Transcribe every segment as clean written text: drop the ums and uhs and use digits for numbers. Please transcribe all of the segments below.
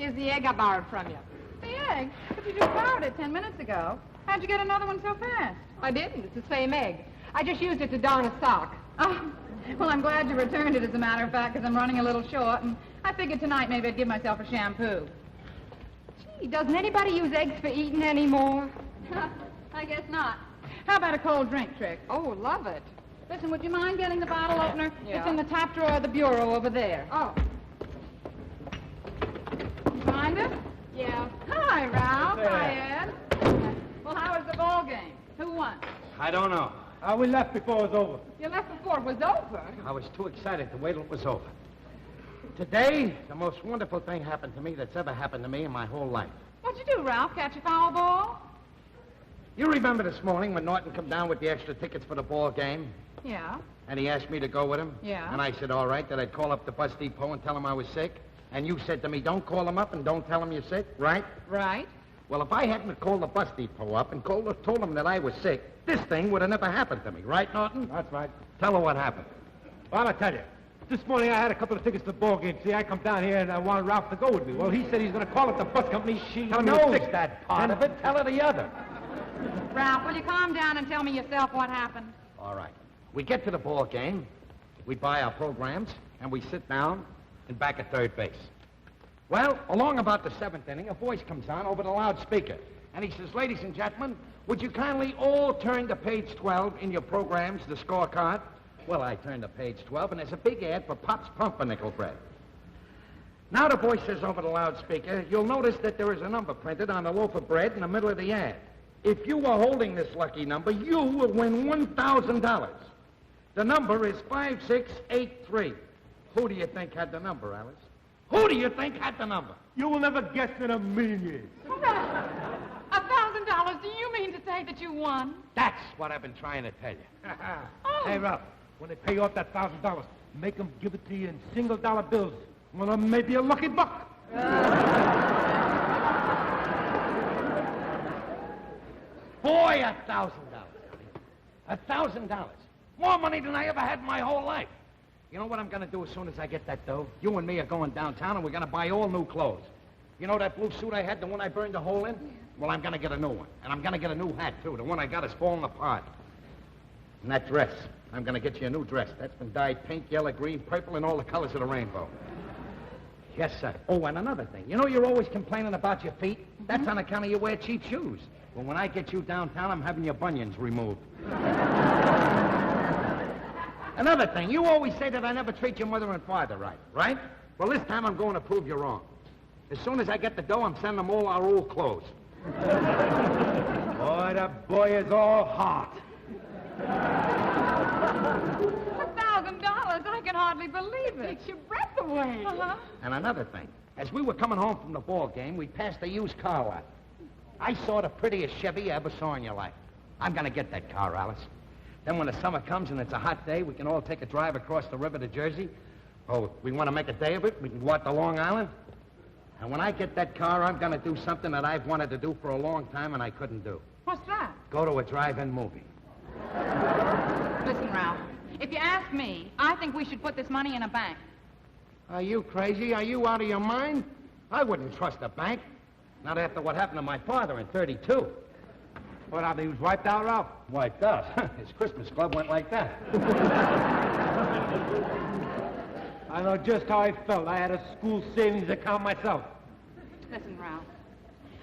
Here's the egg I borrowed from you. The egg? But you just borrowed it 10 minutes ago. How'd you get another one so fast? I didn't. It's the same egg. I just used it to darn a sock. Oh, well, I'm glad you returned it, as a matter of fact, because I'm running a little short, and I figured tonight maybe I'd give myself a shampoo. Gee, doesn't anybody use eggs for eating anymore? I guess not. How about a cold drink, Trick? Oh, love it. Listen, would you mind getting the bottle opener? Yeah. It's in the top drawer of the bureau over there. Oh. You find it? Yeah. Hi, Ralph. Hey. Hi, Ed. Well, how was the ball game? Who won? I don't know. We left before it was over. You left before it was over. I was too excited to wait till it was over. Today, the most wonderful thing happened to me that's ever happened to me in my whole life. What'd you do, Ralph? Catch a foul ball? You remember this morning when Norton come down with the extra tickets for the ball game? Yeah. And he asked me to go with him? Yeah. And I said, all right, that I'd call up the bus depot and tell him I was sick. And you said to me, don't call him up and don't tell him you're sick, right? Right. Well, if I hadn't called the bus depot up and told him that I was sick, this thing would have never happened to me, right, Norton? That's right. Tell her what happened. Well, I'll tell you. This morning I had a couple of tickets to the ball game. See, I come down here and I wanted Ralph to go with me. Well, he said he's going to call up the bus company. Tell him knows to fix that part of it. Tell her the other. Ralph, will you calm down and tell me yourself what happened? All right. We get to the ball game, we buy our programs, and we sit down and back at third base. Well, along about the seventh inning, a voice comes on over the loudspeaker, and he says, ladies and gentlemen, would you kindly all turn to page 12 in your programs, the scorecard? Well, I turn to page 12, and there's a big ad for Pop's Pumpernickel bread. Now the voice says over the loudspeaker, you'll notice that there is a number printed on the loaf of bread in the middle of the ad. If you were holding this lucky number, you will win $1,000. The number is 5683. Who do you think had the number, Alice? Who do you think had the number? You will never guess in a million years. $1,000? Do you mean to say that you won? That's what I've been trying to tell you. Oh. Hey, Ralph, when they pay you off that $1,000, make them give it to you in single-dollar bills. One of them may be a lucky buck. Boy, $1,000. $1,000. More money than I ever had in my whole life. You know what I'm going to do as soon as I get that dough? You and me are going downtown, and we're going to buy all new clothes. You know that blue suit I had, the one I burned a hole in? Well, I'm going to get a new one. And I'm going to get a new hat, too. The one I got is falling apart. And that dress. I'm going to get you a new dress. That's been dyed pink, yellow, green, purple, and all the colors of the rainbow. Yes, sir. Oh, and another thing. You know you're always complaining about your feet? That's on account of you wear cheap shoes. Well, when I get you downtown, I'm having your bunions removed. Another thing. You always say that I never treat your mother and father right? Well, this time I'm going to prove you wrong. As soon as I get the dough, I'm sending them all our old clothes. Boy, that boy is all heart. $1,000? I can hardly believe it. Takes your breath away. Uh-huh. And another thing. As we were coming home from the ball game, we passed a used car lot. I saw the prettiest Chevy you ever saw in your life. I'm going to get that car, Alice. Then when the summer comes and it's a hot day, we can all take a drive across the river to Jersey. Oh, we want to make a day of it. We can go out to Long Island. And when I get that car, I'm going to do something that I've wanted to do for a long time and I couldn't do. What's that? Go to a drive-in movie. Listen, Ralph, if you ask me, I think we should put this money in a bank. Are you crazy? Are you out of your mind? I wouldn't trust a bank. Not after what happened to my father in 32. What, how he was wiped out, Ralph? Wiped out? His Christmas club went like that. I know just how I felt. I had a school savings account myself. Listen, Ralph,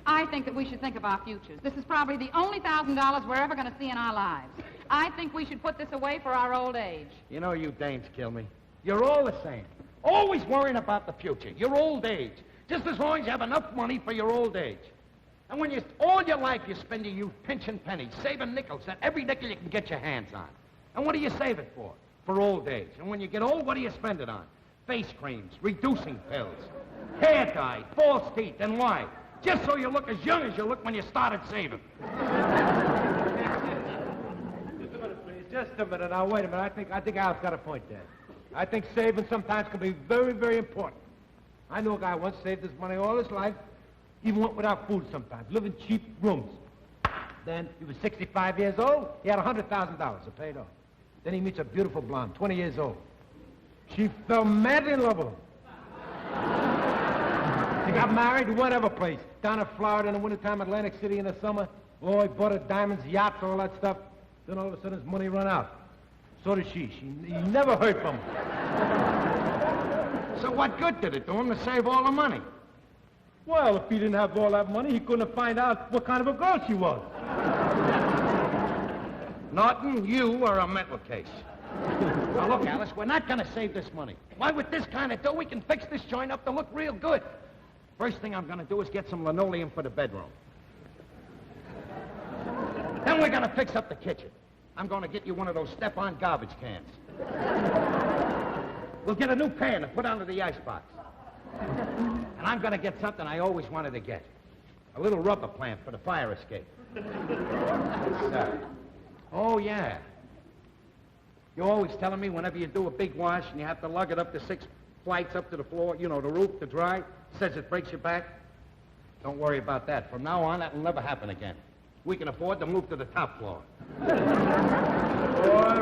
I think that we should think of our futures. This is probably the only $1,000 we're ever going to see in our lives. I think we should put this away for our old age. You know, you dames kill me. You're all the same. Always worrying about the future, your old age. Just as long as you have enough money for your old age. And when all your life you spend your youth pinching pennies, saving nickels, and every nickel you can get your hands on. And what do you save it for? For old age. And when you get old, what do you spend it on? Face creams, reducing pills, hair dye, false teeth, and why? Just so you look as young as you looked when you started saving. Just a minute. Now, wait a minute. I think Al's got a point there. I think saving sometimes can be very, very important. I know a guy once saved his money all his life, even went without food sometimes, living in cheap rooms. Then he was 65 years old. He had $100,000 paid off. Then he meets a beautiful blonde, 20 years old. She fell madly in love with him. He got married to whatever place. Down in Florida in the wintertime, Atlantic City in the summer. Oh, he bought her diamonds, yachts, all that stuff. Then all of a sudden his money run out. So did she. He never heard from her. So what good did it do him to save all the money? Well, if he didn't have all that money, he couldn't have found out what kind of a girl she was. Norton, you are a mental case. Now, look, Alice, we're not going to save this money. Why, with this kind of dough, we can fix this joint up to look real good. First thing I'm going to do is get some linoleum for the bedroom. Then we're going to fix up the kitchen. I'm going to get you one of those step-on garbage cans. We'll get a new pan to put under the icebox. And I'm going to get something I always wanted to get. A little rubber plant for the fire escape. Oh, yeah. You're always telling me whenever you do a big wash and you have to lug it up the 6 flights up to the floor, you know, the roof to dry, says it breaks your back. Don't worry about that. From now on, that will never happen again. We can afford to move to the top floor. Boy,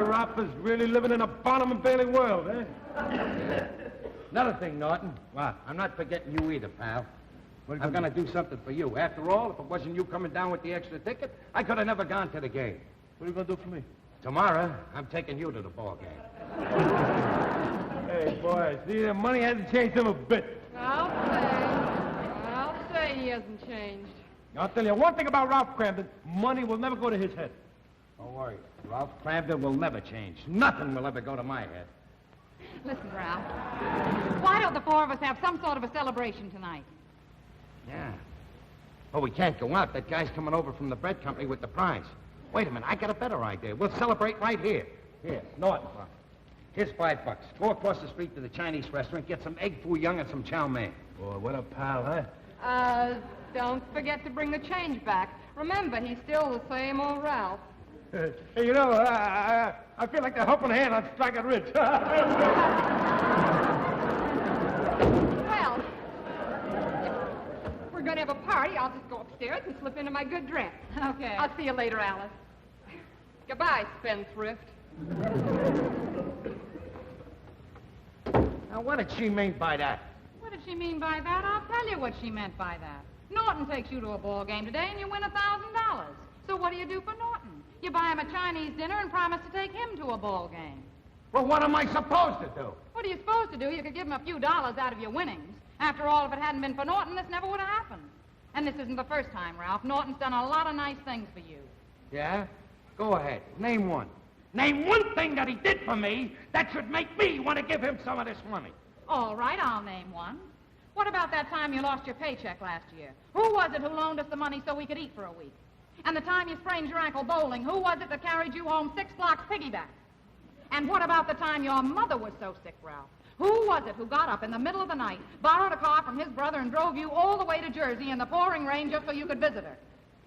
Ralph is really living in a Barnum and Bailey world, eh? Yeah. Another thing, Norton. What? I'm not forgetting you either, pal. I'm going to do something for you. After all, if it wasn't you coming down with the extra ticket, I could have never gone to the game. What are you going to do for me? Tomorrow, I'm taking you to the ball game. Hey, boy, see, the money hasn't changed him a bit. I'll say he hasn't changed. I'll tell you one thing about Ralph Kramden. Money will never go to his head. Don't worry. Ralph Kramden will never change. Nothing will ever go to my head. Listen, Ralph. Why don't the 4 of us have some sort of a celebration tonight? Yeah. But we can't go out. That guy's coming over from the bread company with the prize. Wait a minute. I got a better idea. We'll celebrate right here. Here, Norton. Here's $5. Go across the street to the Chinese restaurant, get some egg foo young and some chow mein. Boy, what a pal, huh? Don't forget to bring the change back. Remember, he's still the same old Ralph. Hey, you know, I feel like the helping hand on striking rich. Well, if we're going to have a party, I'll just go upstairs and slip into my good dress. Okay. I'll see you later, Alice. Goodbye, spendthrift. Now, what did she mean by that? What did she mean by that? I'll tell you what she meant by that. Norton takes you to a ball game today and you win $1,000. So what do you do for Norton? You buy him a Chinese dinner and promise to take him to a ball game. Well, what am I supposed to do? What are you supposed to do? You could give him a few dollars out of your winnings. After all, if it hadn't been for Norton, this never would have happened. And this isn't the first time, Ralph. Norton's done a lot of nice things for you. Yeah? Go ahead. Name one. Name one thing that he did for me that should make me want to give him some of this money. All right, I'll name one. What about that time you lost your paycheck last year? Who was it who loaned us the money so we could eat for a week? And the time you sprained your ankle bowling, who was it that carried you home 6 blocks piggyback? And what about the time your mother was so sick, Ralph? Who was it who got up in the middle of the night, borrowed a car from his brother, and drove you all the way to Jersey in the pouring rain just so you could visit her?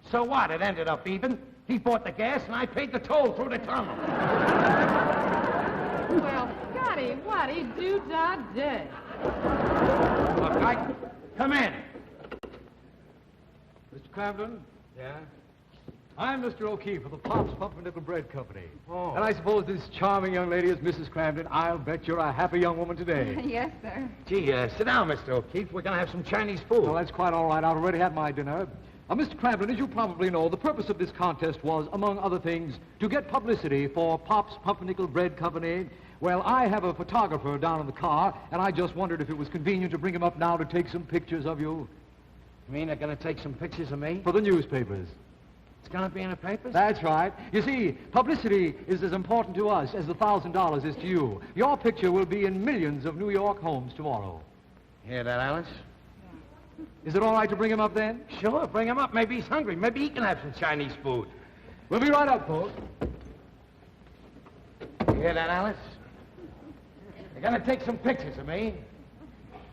So what? It ended up even. He bought the gas and I paid the toll through the tunnel. Well, Scotty, what-y do-da day. Look, come in. Mr. Kramden, Yeah? I'm Mr. O'Keefe of the Pops Pumpernickel Bread Company. Oh. And I suppose this charming young lady is Mrs. Kramden. I'll bet you're a happy young woman today. Yes, sir. Gee, sit down, Mr. O'Keefe. We're going to have some Chinese food. Well, that's quite all right. I've already had my dinner. Mr. Kramden, as you probably know, the purpose of this contest was, among other things, to get publicity for Pop's Pumpernickel Bread Company. Well, I have a photographer down in the car, and I just wondered if it was convenient to bring him up now to take some pictures of you. You mean they're going to take some pictures of me? For the newspapers. It's going to be in the papers? That's right. You see, publicity is as important to us as the $1,000 is to you. Your picture will be in millions of New York homes tomorrow. Hear that, Alice? Is it all right to bring him up then? Sure, bring him up. Maybe he's hungry. Maybe he can have some Chinese food. We'll be right up, folks. You hear that, Alice? They're going to take some pictures of me.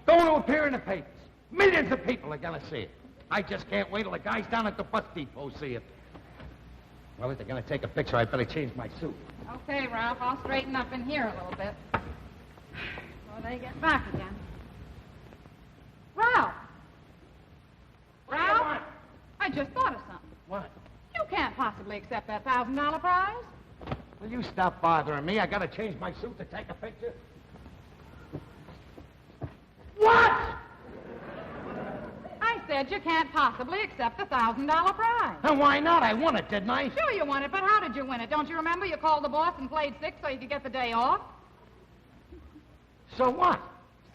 Going to appear in the papers. Millions of people are going to see it. I just can't wait till the guys down at the bus depot see it. Well, if they're going to take a picture, I better change my suit. Okay, Ralph, I'll straighten up in here a little bit. Before they get back again. Ralph! What do you Ralph? want? I just thought of something. What? You can't possibly accept that $1,000 prize. Will you stop bothering me? I got to change my suit to take a picture. What? said you can't possibly accept the $1,000 prize. And why not? I won it, didn't I? Sure you won it, but how did you win it? Don't you remember you called the boss and played sick so you could get the day off? So what?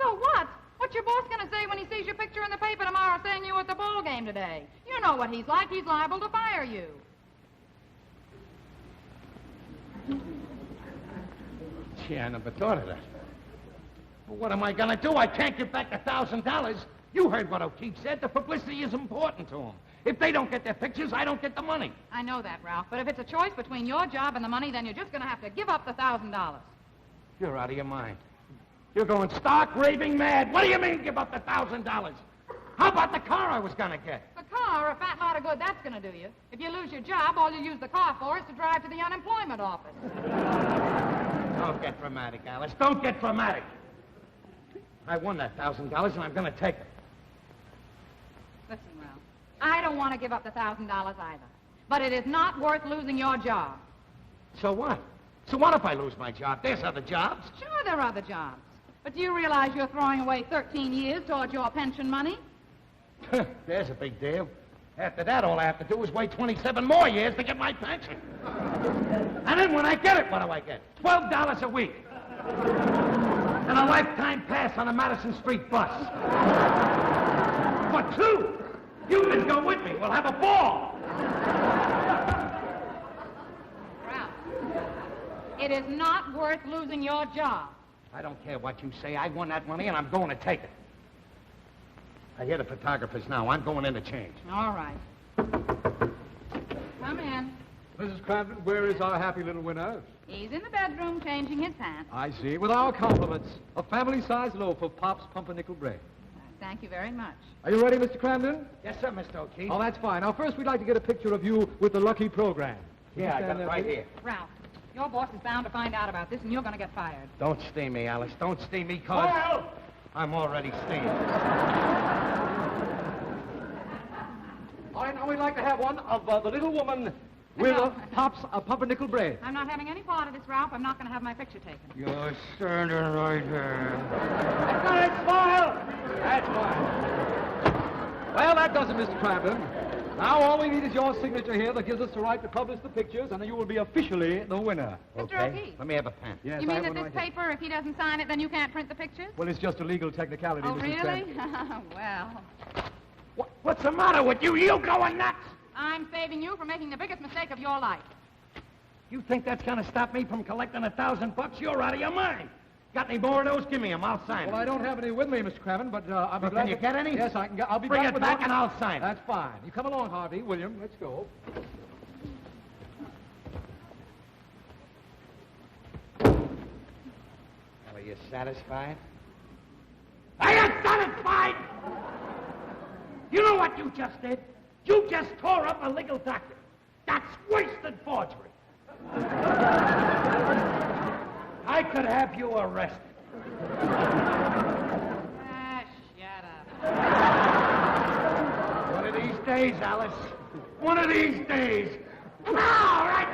So what? What's your boss going to say when he sees your picture in the paper tomorrow saying you were at the ball game today? You know what he's like. He's liable to fire you. Gee, I never thought of that. Well, what am I going to do? I can't give back the $1,000. You heard what O'Keefe said. The publicity is important to him. If they don't get their pictures, I don't get the money. I know that, Ralph, but if it's a choice between your job and the money, then you're just going to have to give up the $1,000. You're out of your mind. You're going stark raving mad. What do you mean, give up the $1,000? How about the car I was going to get? The car, a fat lot of good that's going to do you. If you lose your job, all you use the car for is to drive to the unemployment office. Don't get dramatic, Alice. Don't get dramatic. I won that $1,000, and I'm going to take it. Listen, Ralph, I don't want to give up the $1,000 either. But it is not worth losing your job. So what? So what if I lose my job? There's other jobs. Sure, there are other jobs. But do you realize you're throwing away 13 years toward your pension money? There's a big deal. After that, all I have to do is wait 27 more years to get my pension. And then when I get it, what do I get? $12 a week. And a lifetime pass on a Madison Street bus. For two. You can go with me. We'll have a ball. Ralph, it is not worth losing your job. I don't care what you say. I won that money, and I'm going to take it. I hear the photographers now. I'm going in to change. All right. Come in. Mrs. Kramden, where is our happy little winner? He's in the bedroom changing his pants. I see. With our compliments, a family-sized loaf of Pop's pumpernickel bread. Thank you very much. Are you ready, Mr. Kramden? Yes, sir, Mr. O'Keefe. Oh, that's fine. Now, first, we'd like to get a picture of you with the lucky program. Yeah, I got it right here. Ralph, your boss is bound to find out about this, and you're going to get fired. Don't steam me, Alice. Don't steam me, cause... Well! I'm already steamed. All right, now we'd like to have one of the little woman with Pop's pumpernickel bread. I'm not having any part of this, Ralph. I'm not going to have my picture taken. You're standing right there. That's not it, smile! That's fine. Well, that does it, Mr. Kramden. Now all we need is your signature here that gives us the right to publish the pictures, and then you will be officially the winner. Mr. O'Keefe. Let me have a pen. Yes, You I mean have that one this right here. paper, if he doesn't sign it, then you can't print the pictures? Well, it's just a legal technicality, Oh, Mrs. really? Kramden. Well, What's the matter with you? You going nuts? I'm saving you from making the biggest mistake of your life. You think that's going to stop me from collecting $1,000? You're out of your mind. Got any more of those? Give me them. I'll sign Well, I don't have any with me, Mr. Kramden, but I'll be Well, glad can you to... get any? Yes, I can get... I'll be Bring back it with back one. and I'll sign it. That's fine. You come along, Harvey. William, let's go. Well, are you satisfied? Are you satisfied? You know what you just did? You just tore up a legal document. That's wasted forgery. I could have you arrested. Shut up. One of these days, Alice. One of these days. All right.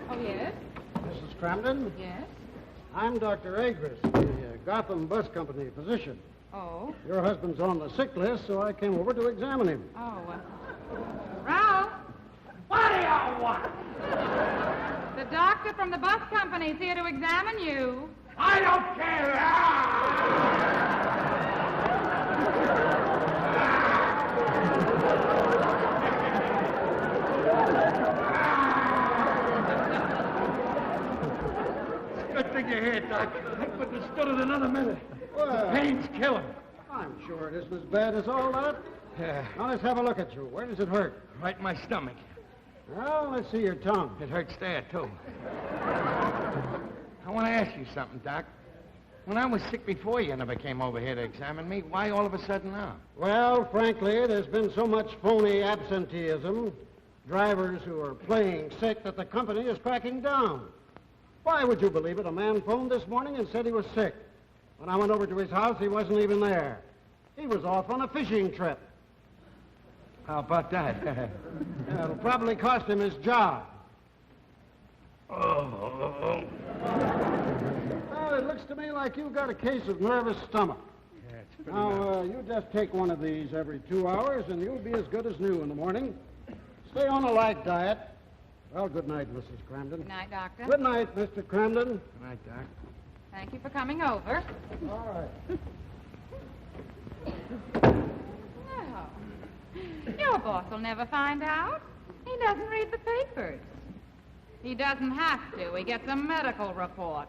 Oh, yes? Mrs. Kramden, Yes? I'm Dr. Agris, the Gotham Bus Company physician. Oh. Your husband's on the sick list, so I came over to examine him. Oh, Ralph, What do you want? the doctor from the bus company is here to examine you. I don't care. Good thing you're here, Doc. I couldn't have stood it another minute. Well, Pain's killing. I'm sure it isn't as bad as all that. Yeah, Now, let's have a look at you. Where does it hurt? right in my stomach. Well, let's see your tongue. It hurts there, too. I want to ask you something, Doc. When I was sick before, you never came over here to examine me. Why all of a sudden now? Well, frankly, there's been so much phony absenteeism, drivers who are playing sick, that the company is cracking down. Why would you believe it? A man phoned this morning and said he was sick. When I went over to his house, he wasn't even there. He was off on a fishing trip. How about that? It'll probably cost him his job. Oh. Well, it looks to me like you've got a case of nervous stomach. Yeah, it's pretty Now, you just take one of these every 2 hours, and you'll be as good as new in the morning. Stay on a light diet. Well, good night, Mrs. Kramden. Good night, Doctor. Good night, Mr. Kramden. Good night, Doc. Thank you for coming over. All right. Well, your boss will never find out. He doesn't read the papers. He doesn't have to. He gets a medical report.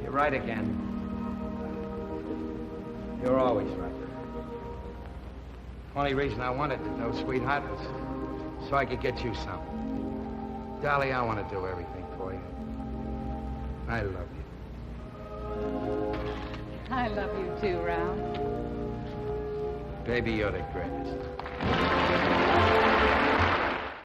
You're right again. You're always right. Only reason I wanted to know, sweetheart, was so I could get you some. Dolly, I want to do everything for you. I love you. I love you too, Ralph. Baby, you're the greatest.